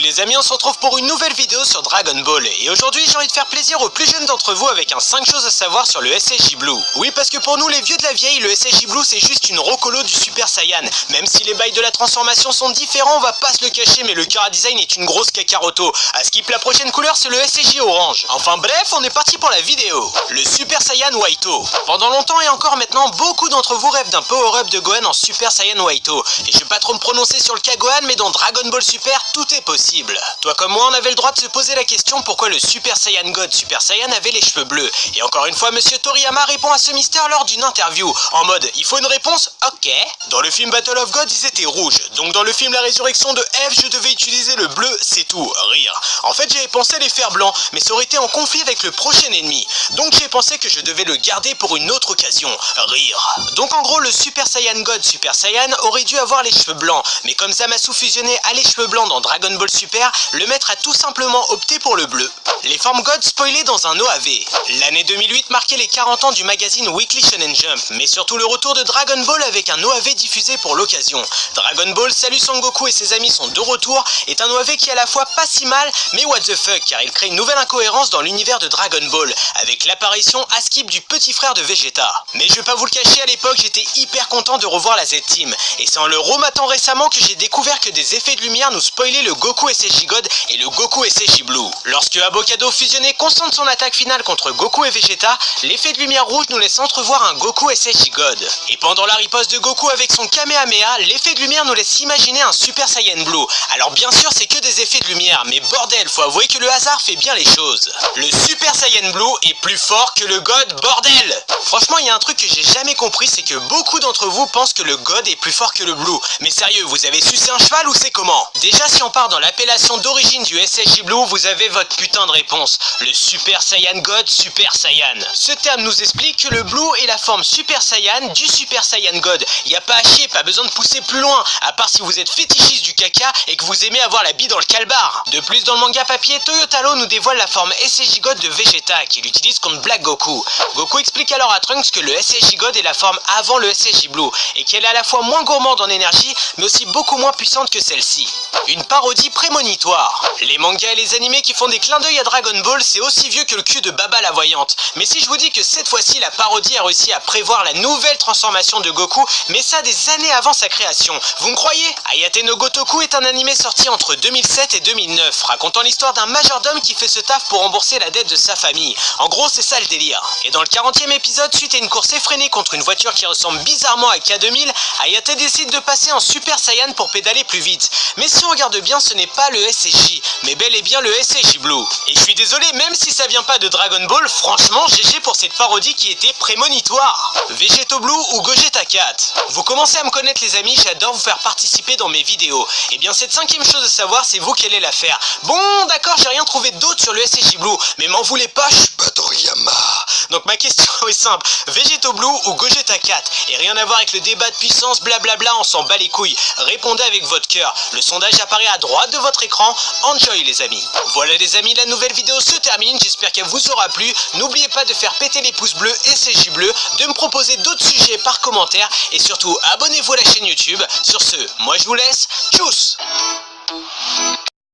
Salut les amis, on se retrouve pour une nouvelle vidéo sur Dragon Ball. Et aujourd'hui j'ai envie de faire plaisir aux plus jeunes d'entre vous avec un 5 choses à savoir sur le SSJ Blue. Oui, parce que pour nous les vieux de la vieille, le SSJ Blue c'est juste une recolo du Super Saiyan. Même si les bails de la transformation sont différents, on va pas se le cacher, mais le Kara Design est une grosse kakaroto. À skip, la prochaine couleur c'est le SSJ orange. Enfin bref, on est parti pour la vidéo. Le Super Saiyan Waito. Pendant longtemps et encore maintenant, beaucoup d'entre vous rêvent d'un power-up de Gohan en Super Saiyan Waito. Et je vais pas trop me prononcer sur le cas Gohan, mais dans Dragon Ball Super, tout est possible. Toi comme moi, on avait le droit de se poser la question pourquoi le Super Saiyan God Super Saiyan avait les cheveux bleus. Et encore une fois, Monsieur Toriyama répond à ce mystère lors d'une interview, en mode il faut une réponse, ok. Dans le film Battle of God, ils étaient rouges. Donc dans le film La Résurrection de Eve, je devais utiliser le bleu, c'est tout, rire. En fait, j'avais pensé les faire blancs, mais ça aurait été en conflit avec le prochain ennemi. Donc j'ai pensé que je devais le garder pour une autre occasion, rire. Donc en gros, le Super Saiyan God Super Saiyan aurait dû avoir les cheveux blancs, mais comme Zamasu fusionné a les cheveux blancs dans Dragon Ball Super, le maître a tout simplement opté pour le bleu. Les formes God spoilées dans un OAV. L'année 2008 marquait les 40 ans du magazine Weekly Shonen Jump, mais surtout le retour de Dragon Ball avec un OAV diffusé pour l'occasion. Dragon Ball Salut Son Goku et ses amis sont de retour est un OAV qui est à la fois pas si mal, mais what the fuck, car il crée une nouvelle incohérence dans l'univers de Dragon Ball, avec l'apparition à skip du petit frère de Vegeta. Mais je vais pas vous le cacher, à l'époque j'étais hyper content de revoir la Z-Team, et c'est en le rematant récemment que j'ai découvert que des effets de lumière nous spoilaient le Goku SSJ God et le Goku SSJ Blue. Lorsque Avocado fusionné concentre son attaque finale contre Goku et Vegeta, l'effet de lumière rouge nous laisse entrevoir un Goku SSJ God. Et pendant la riposte de Goku avec son Kamehameha, l'effet de lumière nous laisse imaginer un Super Saiyan Blue. Alors bien sûr c'est que des effets de lumière, mais bordel, faut avouer que le hasard fait bien les choses. Le Super Saiyan Blue est plus fort que le God, bordel! Franchement, il y a un truc que j'ai jamais compris, c'est que beaucoup d'entre vous pensent que le God est plus fort que le Blue. Mais sérieux, vous avez sucé un cheval ou c'est comment? Déjà, si on part dans l'appellation d'origine du SSJ Blue, vous avez votre putain de réponse. Le Super Saiyan God Super Saiyan. Ce terme nous explique que le Blue est la forme Super Saiyan du Super Saiyan God. Y a pas à chier, pas besoin de pousser plus loin, à part si vous êtes fétichiste du caca et que vous aimez avoir la bille dans le calbar. De plus, dans le manga papier, Toyotaro nous dévoile la forme SSJ God de Vegeta, qu'il utilise contre Black Goku. Goku explique alors à Trunks que le SSJ God est la forme avant le SSJ Blue, et qu'elle est à la fois moins gourmande en énergie, mais aussi beaucoup moins puissante que celle-ci. Une parodie prémonitoire. Les mangas et les animés qui font des clins d'œil à Dragon Ball, c'est aussi vieux que le cul de Baba la Voyante. Mais si je vous dis que cette fois-ci, la parodie a réussi à prévoir la nouvelle transformation de Goku, mais ça des années avant sa création, vous me croyez? Ayate no Gotoku est un animé sorti entre 2007 et 2009, racontant l'histoire d'un majordome qui fait ce taf pour rembourser la dette de sa famille. En gros, c'est ça le délire. Et dans le 40e épisode, suite à une course effrénée contre une voiture qui ressemble bizarrement à K2000, Ayate décide de passer en Super Saiyan pour pédaler plus vite. Mais si on regarde bien, ce n'est pas le SSJ, mais bel et bien le SSJ Blue. Et je suis désolé, même si ça vient pas de Dragon Ball, franchement, GG pour cette parodie qui était prémonitoire. Vegeto Blue ou Gogeta 4. Vous commencez à me connaître les amis, j'adore vous faire participer dans mes vidéos. Et bien cette 5e chose à savoir, c'est vous qui allez la faire. Bon, d'accord, j'ai rien trouvé d'autre sur le SSJ Blue, mais m'en voulez pas, je suis pas Toriyama. Donc ma question est simple, Vegeto Blue ou Gogeta 4? Et rien à voir avec le débat de puissance, blablabla, on s'en bat les couilles. Répondez avec votre cœur. Le sondage apparaît à droite de votre écran. Enjoy les amis. Voilà les amis, la nouvelle vidéo se termine. J'espère qu'elle vous aura plu. N'oubliez pas de faire péter les pouces bleus et SSJ Bleu, de me proposer d'autres sujets par commentaire. Et surtout, abonnez-vous à la chaîne YouTube. Sur ce, moi je vous laisse. Tchuss!